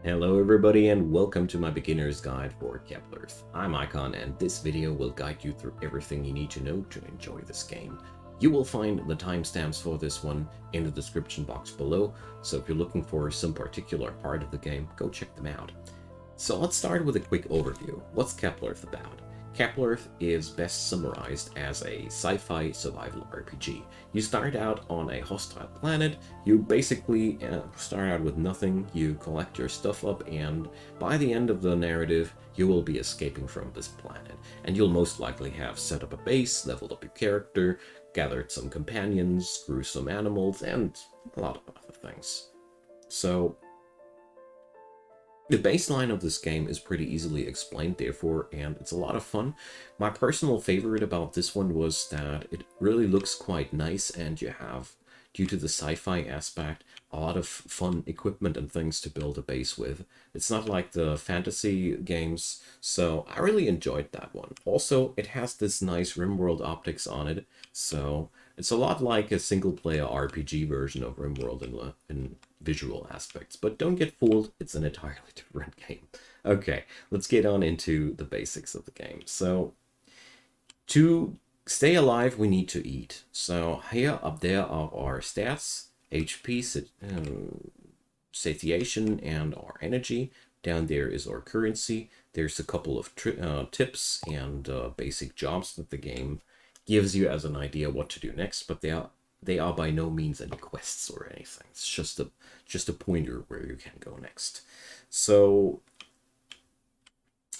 Hello everybody and welcome to my beginner's guide for Keplerth. I'm Icon and this video will guide you through everything you need to know to enjoy this game. You will find the timestamps for this one in the description box below, so if you're looking for some particular part of the game, go check them out. So let's start with a quick overview. What's Keplerth about? Keplerth is best summarized as a sci-fi survival RPG. You start out on a hostile planet, you basically start out with nothing, you collect your stuff up, and by the end of the narrative, you will be escaping from this planet. And you'll most likely have set up a base, leveled up your character, gathered some companions, grew some animals, and a lot of other things. So the baseline of this game is pretty easily explained, therefore, and it's a lot of fun. My personal favorite about this one was that it really looks quite nice, and you have, due to the sci-fi aspect, a lot of fun equipment and things to build a base with. It's not like the fantasy games, so I really enjoyed that one. Also, it has this nice RimWorld optics on it, so it's a lot like a single-player RPG version of RimWorld in visual aspects, but don't get fooled, it's an entirely different game. Okay, let's get on into the basics of the game. So, to stay alive, we need to eat. So here up there are our stats, HP, satiation, and our energy. Down there is our currency. There's a couple of tips and basic jobs that the game gives you as an idea what to do next, but they are by no means any quests or anything. It's just a pointer where you can go next. So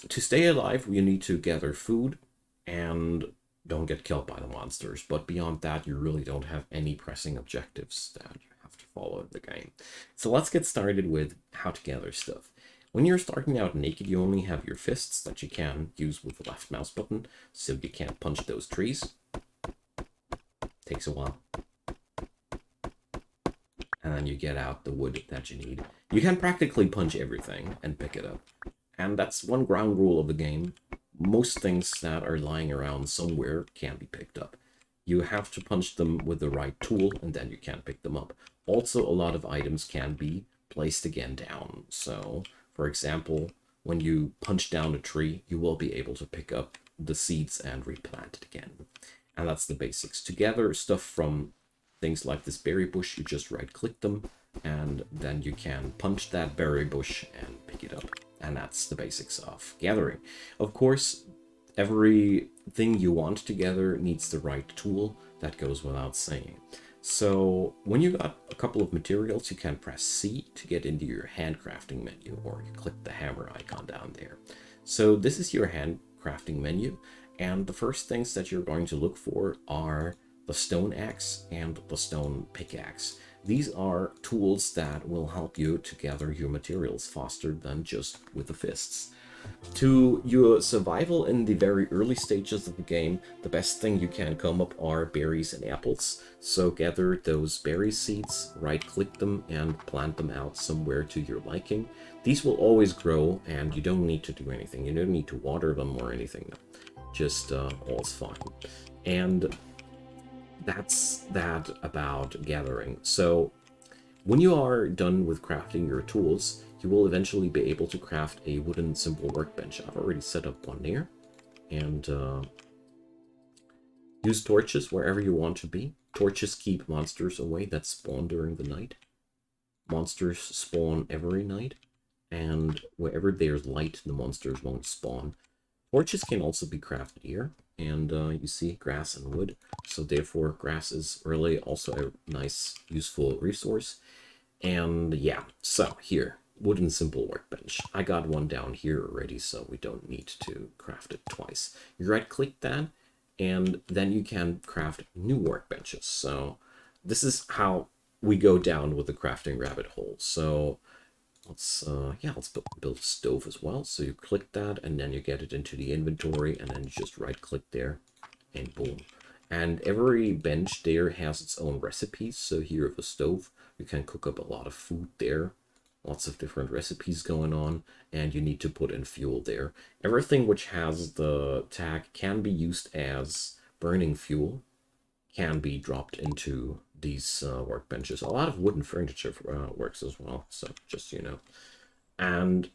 to stay alive, you need to gather food and don't get killed by the monsters. But beyond that, you really don't have any pressing objectives that you have to follow in the game. So let's get started with how to gather stuff. When you're starting out naked, you only have your fists that you can use with the left mouse button, so you can't punch those trees. Takes a while. And then you get out the wood that you need. You can practically punch everything and pick it up. And that's one ground rule of the game. Most things that are lying around somewhere can be picked up. You have to punch them with the right tool, and then you can pick them up. Also, a lot of items can be placed again down. So, for example, when you punch down a tree, you will be able to pick up the seeds and replant it again. And that's the basics. To gather stuff from things like this berry bush, you just right-click them, and then you can punch that berry bush and pick it up. And that's the basics of gathering. Of course, everything you want to gather needs the right tool. That goes without saying. So when you got a couple of materials, you can press C to get into your handcrafting menu, or you click the hammer icon down there. So this is your handcrafting menu, and the first things that you're going to look for are the stone axe and the stone pickaxe. These are tools that will help you to gather your materials faster than just with the fists. To your survival in the very early stages of the game, the best thing you can come up are berries and apples. So gather those berry seeds, right-click them, and plant them out somewhere to your liking. These will always grow, and you don't need to do anything. You don't need to water them or anything. Just all's fine. And that's that about gathering. So when you are done with crafting your tools, you will eventually be able to craft a wooden simple workbench. I've already set up one there. And use torches wherever you want to be. Torches keep monsters away that spawn during the night. Monsters spawn every night. And wherever there's light, the monsters won't spawn. Torches can also be crafted here. And you see grass and wood. So therefore, grass is really also a nice, useful resource. And yeah, so here, wooden simple workbench. I got one down here already, so we don't need to craft it twice. You right-click that, and then you can craft new workbenches. So this is how we go down with the crafting rabbit hole. So let's build a stove as well. So you click that, and then you get it into the inventory, and then you just right-click there, and boom. And every bench there has its own recipes. So here with a stove, you can cook up a lot of food there. Lots of different recipes going on, and you need to put in fuel there. Everything which has the tag can be used as burning fuel, can be dropped into these workbenches. A lot of wooden furniture works as well, so just so you know. And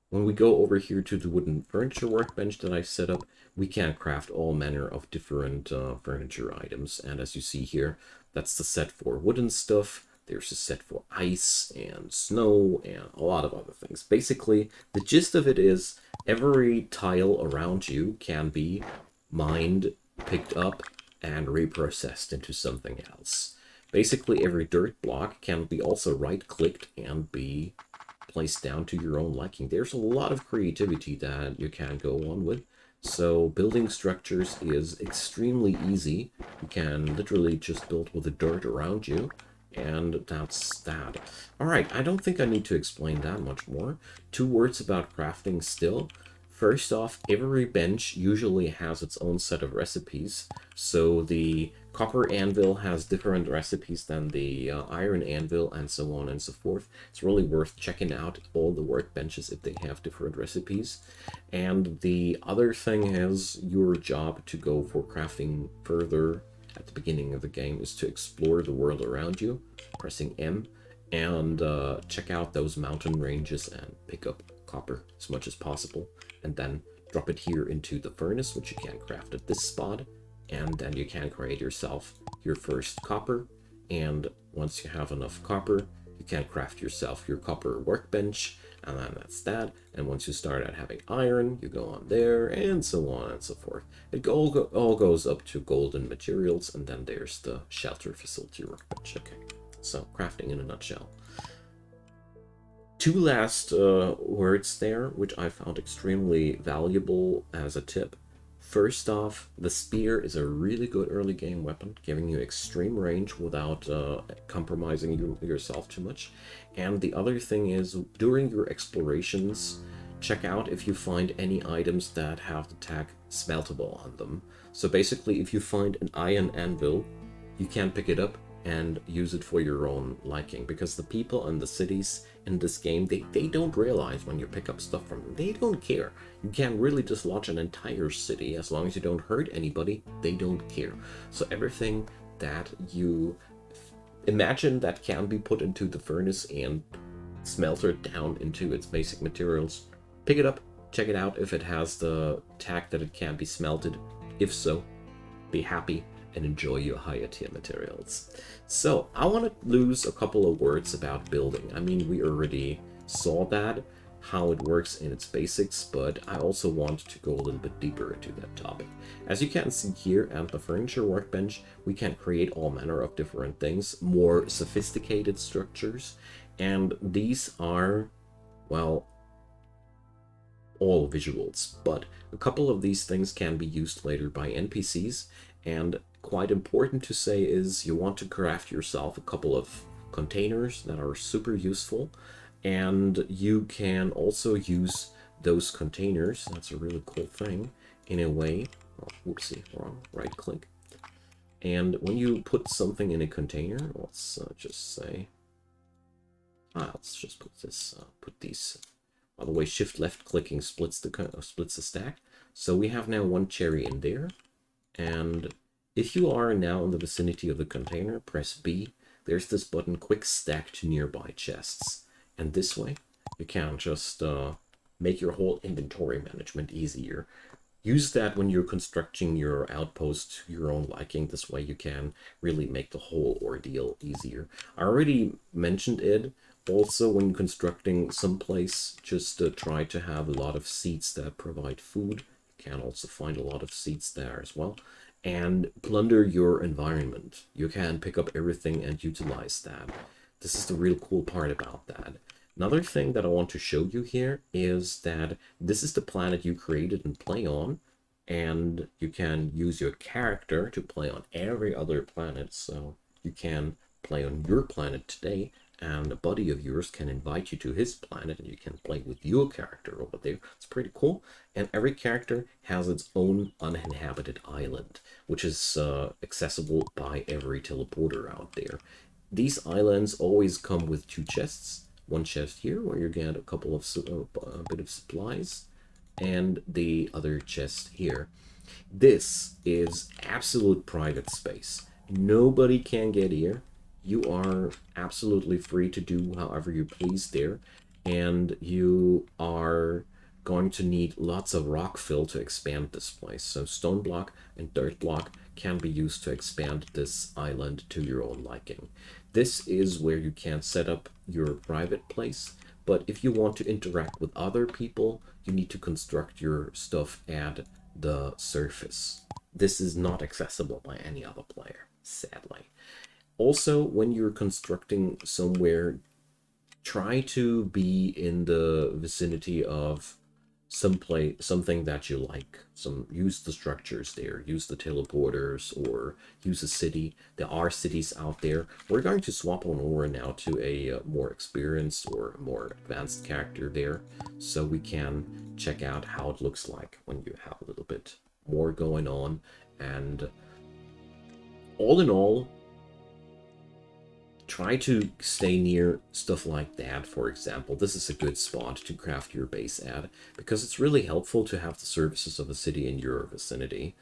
when we go over here to the wooden furniture workbench that I set up, we can craft all manner of different furniture items. And as you see here, that's the set for wooden stuff. There's a set for ice and snow and a lot of other things. Basically, the gist of it is every tile around you can be mined, picked up, and reprocessed into something else. Basically, every dirt block can be also right-clicked and be placed down to your own liking. There's a lot of creativity that you can go on with. So building structures is extremely easy. You can literally just build with the dirt around you, and that's that. All right, I don't think I need to explain that much more. 2 words about crafting still. First off, every bench usually has its own set of recipes. So the copper anvil has different recipes than the iron anvil, and so on and so forth. It's really worth checking out all the workbenches if they have different recipes. And the other thing is your job to go for crafting further at the beginning of the game is to explore the world around you, pressing M, and check out those mountain ranges and pick up copper as much as possible, and then drop it here into the furnace, which you can craft at this spot, and then you can create yourself your first copper. And once you have enough copper, you can craft yourself your copper workbench, and then that's that. And once you start at having iron, you go on there, and so on and so forth. It all goes up to golden materials, and then there's the shelter facility workbench. Okay, so crafting in a nutshell. 2 last words there, which I found extremely valuable as a tip. First off, the spear is a really good early game weapon, giving you extreme range without compromising yourself too much. And the other thing is, during your explorations, check out if you find any items that have the tag smeltable on them. So basically, if you find an iron anvil, you can pick it up and use it for your own liking, because the people in the cities in this game, they don't realize when you pick up stuff from them. They don't care. You can really dislodge an entire city as long as you don't hurt anybody. They don't care. So everything that you imagine that can be put into the furnace and smelted down into its basic materials, pick it up, check it out if it has the tag that it can be smelted. If so, be happy and enjoy your higher tier materials. So I want to lose a couple of words about building. I mean, we already saw that, how it works in its basics, but I also want to go a little bit deeper into that topic. As you can see here at the furniture workbench, we can create all manner of different things, more sophisticated structures, and these are, well, all visuals, but a couple of these things can be used later by NPCs. And quite important to say is you want to craft yourself a couple of containers that are super useful, and you can also use those containers, that's a really cool thing, in a way, oh, whoopsie, wrong, right click. And when you put something in a container, let's just say, let's just put this, put these. By the way, shift left clicking splits the stack. So we have now 1 cherry in there. And if you are now in the vicinity of the container, press B. There's this button, quick stack to nearby chests. And this way, you can just make your whole inventory management easier. Use that when you're constructing your outpost to your own liking. This way you can really make the whole ordeal easier. I already mentioned it. Also, when constructing someplace, just try to have a lot of seeds that provide food. You can also find a lot of seeds there as well. And plunder your environment. You can pick up everything and utilize that. This is the real cool part about that. Another thing that I want to show you here is that this is the planet you created and play on, and you can use your character to play on every other planet. So you can play on your planet today, and a buddy of yours can invite you to his planet and you can play with your character over there. It's pretty cool. And every character has its own uninhabited island, which is accessible by every teleporter out there. These islands always come with 2 chests. 1 chest here where you get a couple of a bit of supplies, and the other chest here. This is absolute private space. Nobody can get here. you are absolutely free to do however you please there, and you are going to need lots of rock fill to expand this place. So stone block and dirt block can be used to expand this island to your own liking. This is where you can set up your private place, but if you want to interact with other people, you need to construct your stuff at the surface. This is not accessible by any other player, sadly. Also, when you're constructing somewhere, try to be in the vicinity of something that you like. Use the structures there, use the teleporters, or use a city. There are cities out there. We're going to swap on over now to a more experienced or more advanced character there, so we can check out how it looks like when you have a little bit more going on. And all in all, try to stay near stuff like that. For example, this is a good spot to craft your base at, because it's really helpful to have the services of a city in your vicinity.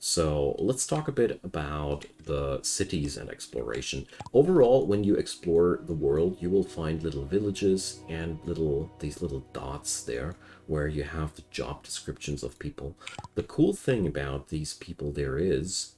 So let's talk a bit about the cities and exploration. Overall, when you explore the world, you will find little villages and these little dots there where you have the job descriptions of people. The cool thing about these people there is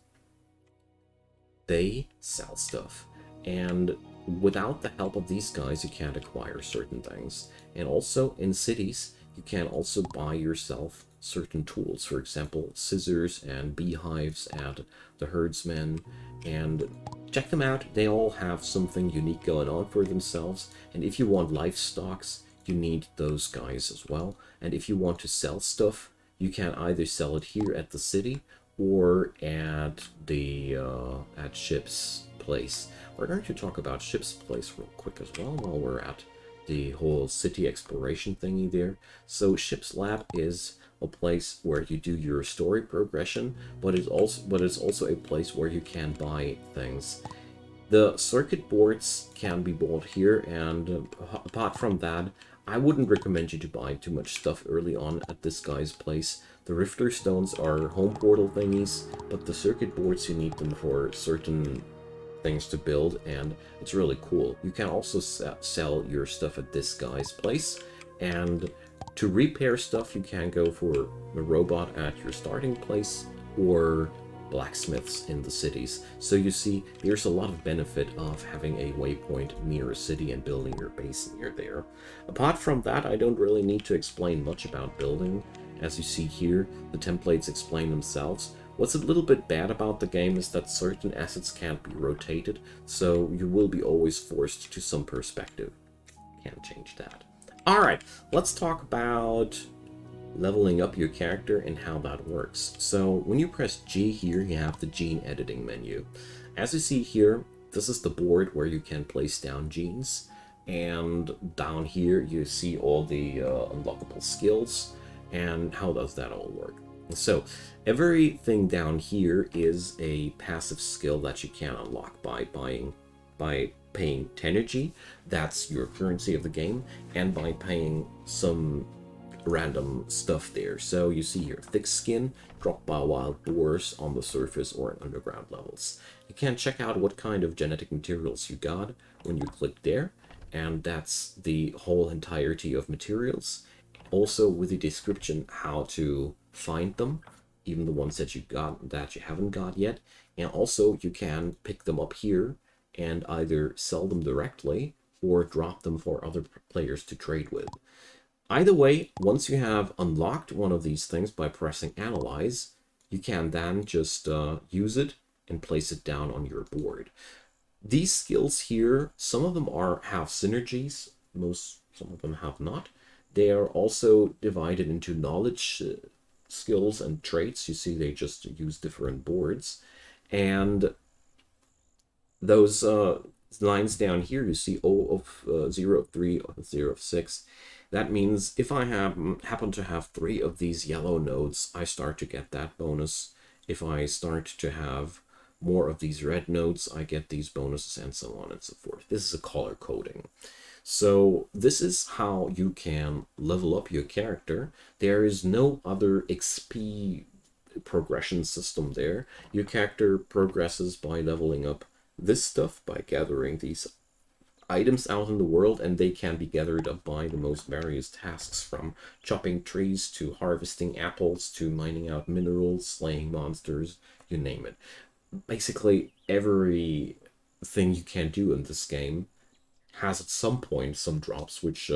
they sell stuff. And without the help of these guys, you can't acquire certain things. And also in cities, you can also buy yourself certain tools. For example, scissors and beehives at the herdsmen. And check them out. They all have something unique going on for themselves. And if you want livestock, you need those guys as well. And if you want to sell stuff, you can either sell it here at the city or at the at Ship's Place. We're going to talk about Ship's Place real quick as well while we're at the whole city exploration thingy there. So Ship's Lab is a place where you do your story progression, but it's also a place where you can buy things. The circuit boards can be bought here, and apart from that, I wouldn't recommend you to buy too much stuff early on at this guy's place. The Rifter Stones are home portal thingies, but the circuit boards, you need them for certain things to build, and it's really cool. You can also sell your stuff at this guy's place, and to repair stuff, you can go for a robot at your starting place or blacksmiths in the cities. So you see, there's a lot of benefit of having a waypoint near a city and building your base near there. Apart from that, I don't really need to explain much about building. As you see here, the templates explain themselves. What's a little bit bad about the game is that certain assets can't be rotated, so you will be always forced to some perspective. Can't change that. Alright, let's talk about leveling up your character and how that works. So when you press G here, you have the gene editing menu. As you see here, this is the board where you can place down genes, and down here you see all the unlockable skills. And how does that all work? So everything down here is a passive skill that you can unlock by paying 10 energy, that's your currency of the game, and by paying some random stuff there. So you see here, thick skin, dropped by wild boars on the surface or in underground levels. You can check out what kind of genetic materials you got when you click there, and that's the whole entirety of materials. Also with the description how to find them, even the ones that you got that you haven't got yet. And also you can pick them up here and either sell them directly or drop them for other players to trade with. Either way, once you have unlocked one of these things by pressing Analyze, you can then just use it and place it down on your board. These skills here, some of them have synergies, some of them have not. They are also divided into knowledge skills and traits. You see, they just use different boards. And those lines down here, you see O of 0 of 3, O of 0 of 6. That means if I happen to have 3 of these yellow nodes, I start to get that bonus. If I start to have more of these red nodes, I get these bonuses, and so on and so forth. This is a color coding. So this is how you can level up your character. There is no other XP progression system there. Your character progresses by leveling up this stuff by gathering these items out in the world, and they can be gathered up by the most various tasks, from chopping trees to harvesting apples to mining out minerals, slaying monsters, you name it. Basically, everything you can do in this game has at some point some drops which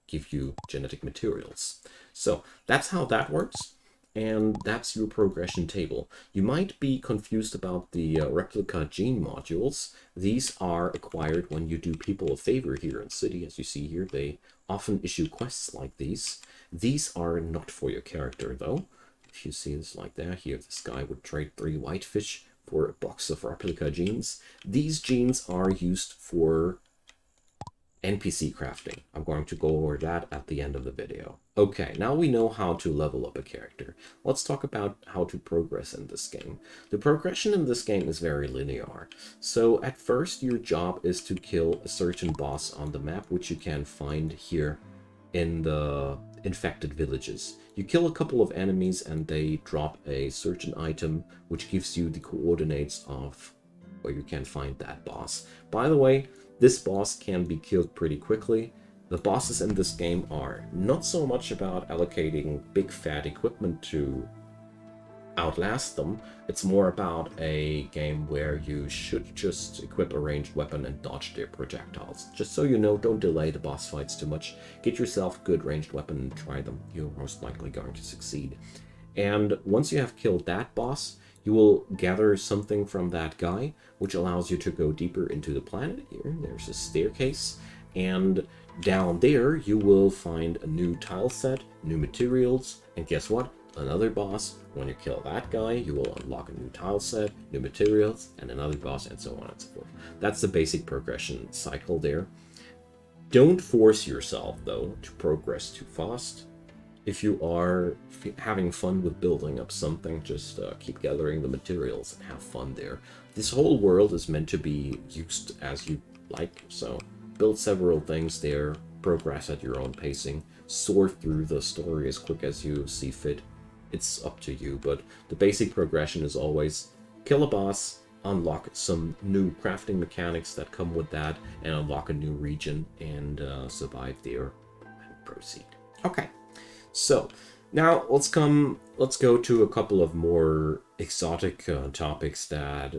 give you genetic materials. So that's how that works, and that's your progression table. You might be confused about the replica gene modules. These are acquired when you do people a favor here in City. As you see here, they often issue quests like these. These are not for your character, though. If you see this like that, here this guy would trade 3 whitefish for a box of replica genes. These genes are used for NPC crafting. I'm going to go over that at the end of the video. Okay, now we know how to level up a character. Let's talk about how to progress in this game. The progression in this game is very linear. So at first, your job is to kill a certain boss on the map, which you can find here in the infected villages. You kill a couple of enemies and they drop a certain item, which gives you the coordinates of where you can find that boss. By the way, this boss can be killed pretty quickly. The bosses in this game are not so much about allocating big fat equipment to outlast them. It's more about a game where you should just equip a ranged weapon and dodge their projectiles. Just so you know, don't delay the boss fights too much. Get yourself a good ranged weapon and try them. You're most likely going to succeed. And once you have killed that boss, you will gather something from that guy, which allows you to go deeper into the planet. Here, there's a staircase, and down there you will find a new tile set, new materials, and guess what? Another boss. When you kill that guy, you will unlock a new tile set, new materials, and another boss, and so on and so forth. That's the basic progression cycle there. Don't force yourself, though, to progress too fast. If you are having fun with building up something, just keep gathering the materials and have fun there. This whole world is meant to be used as you like, so build several things there, progress at your own pacing, sort through the story as quick as you see fit. It's up to you, but the basic progression is always kill a boss, unlock some new crafting mechanics that come with that, and unlock a new region and survive there and proceed. Okay. So now let's go to a couple of more exotic topics that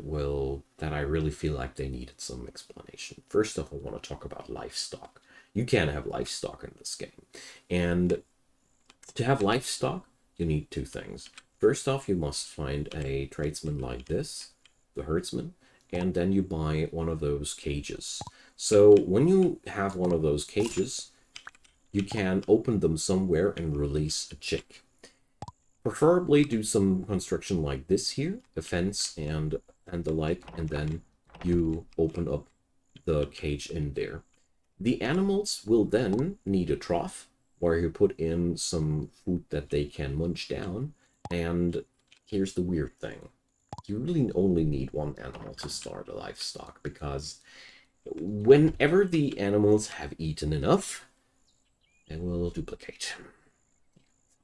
I really feel like they needed some explanation. First off, I want to talk about livestock. You can have livestock in this game, and to have livestock, you need 2 things. First off, you must find a tradesman like this, the herdsman, and then you buy one of those cages. So when you have one of those cages, you can open them somewhere and release a chick. Preferably do some construction like this here, a fence and the like, and then you open up the cage in there. The animals will then need a trough where you put in some food that they can munch down, and here's the weird thing. You really only need 1 animal to start a livestock, because whenever the animals have eaten enough, they will duplicate.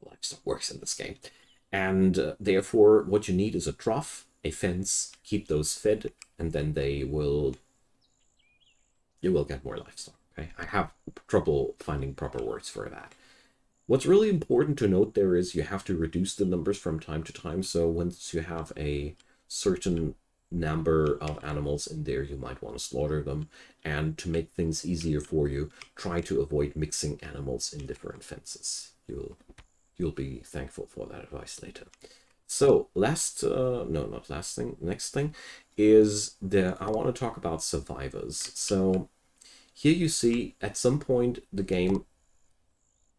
Livestock works in this game. And therefore, what you need is a trough, a fence, keep those fed, and then you will get more livestock. Okay, I have trouble finding proper words for that. What's really important to note there is you have to reduce the numbers from time to time. So once you have a certain number of animals in there, you might want to slaughter them. And to make things easier for you, try to avoid mixing animals in different fences. You'll be thankful for that advice later. So next thing is I want to talk about survivors. So here you see at some point the game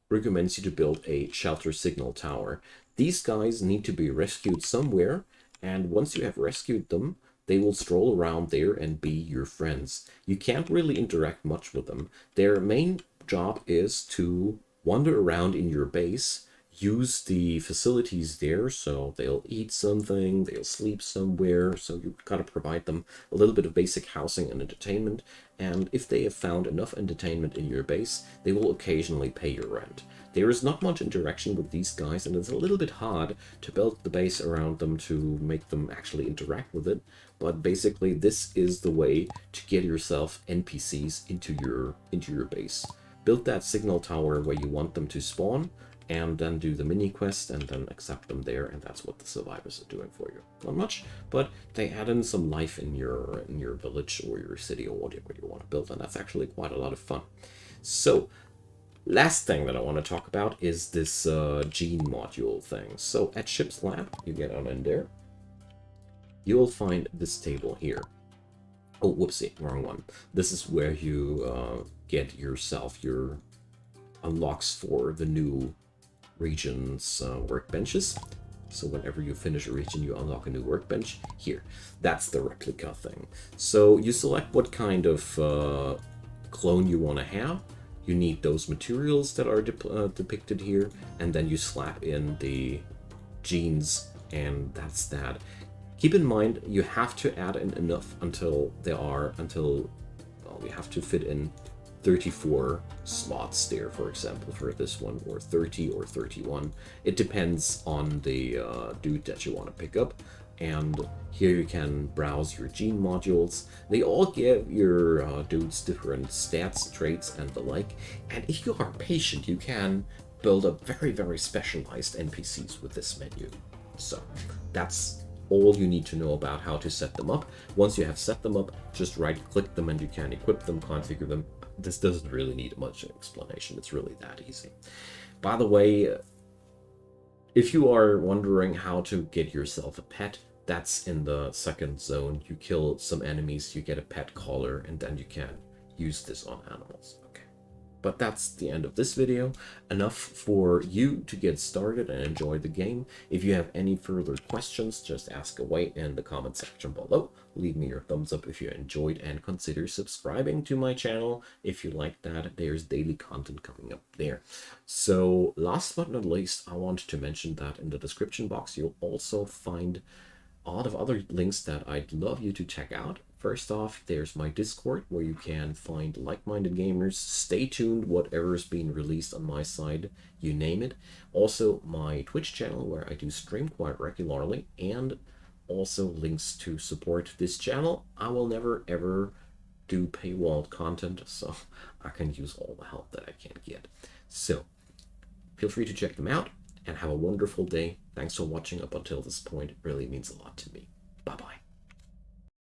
recommends you to build a shelter signal tower. These guys need to be rescued somewhere, and once you have rescued them, they will stroll around there and be your friends. You can't really interact much with them. Their main job is to wander around in your base, use the facilities there, so they'll eat something, they'll sleep somewhere, so you've got to provide them a little bit of basic housing and entertainment, and if they have found enough entertainment in your base, they will occasionally pay your rent. There is not much interaction with these guys, and it's a little bit hard to build the base around them to make them actually interact with it, but basically this is the way to get yourself NPCs into your base. Build that signal tower where you want them to spawn, and then do the mini quest and then accept them there, and that's what the survivors are doing for you. Not much, but they add in some life in your village or your city or whatever you want to build, and that's actually quite a lot of fun. So last thing that I want to talk about is this gene module thing. So at Ship's Lab, you get on in there, you will find this table here. Oh, whoopsie, wrong one. This is where you get yourself your unlocks for the new region's workbenches. So whenever you finish a region, you unlock a new workbench. Here, that's the replica thing. So you select what kind of clone you want to have. You need those materials that are depicted here, and then you slap in the genes, and that's that. Keep in mind, you have to add in enough until well, we have to fit in 34 slots there, for example, for this one, or 30 or 31. It depends on the dude that you want to pick up. And here you can browse your gene modules. They all give your dudes different stats, traits, and the like. And if you are patient, you can build up very, very specialized NPCs with this menu. So that's all you need to know about how to set them up. Once you have set them up, just right-click them and you can equip them, configure them. This doesn't really need much explanation. It's really that easy. By the way, if you are wondering how to get yourself a pet, that's in the second zone. You kill some enemies, you get a pet collar, and then you can use this on animals. Okay. But that's the end of this video. Enough for you to get started and enjoy the game. If you have any further questions, just ask away in the comment section below. Leave me your thumbs up if you enjoyed, and consider subscribing to my channel if you like that. There's daily content coming up there. So last but not least, I want to mention that in the description box, you'll also find a lot of other links that I'd love you to check out. First off, there's my Discord, where you can find like-minded gamers. Stay tuned, whatever is being released on my side, you name it. Also, my Twitch channel, where I do stream quite regularly, and also links to support this channel. I will never ever do paywalled content, so I can use all the help that I can get. So feel free to check them out, and have a wonderful day. Thanks for watching up until this point. It really means a lot to me. Bye-bye.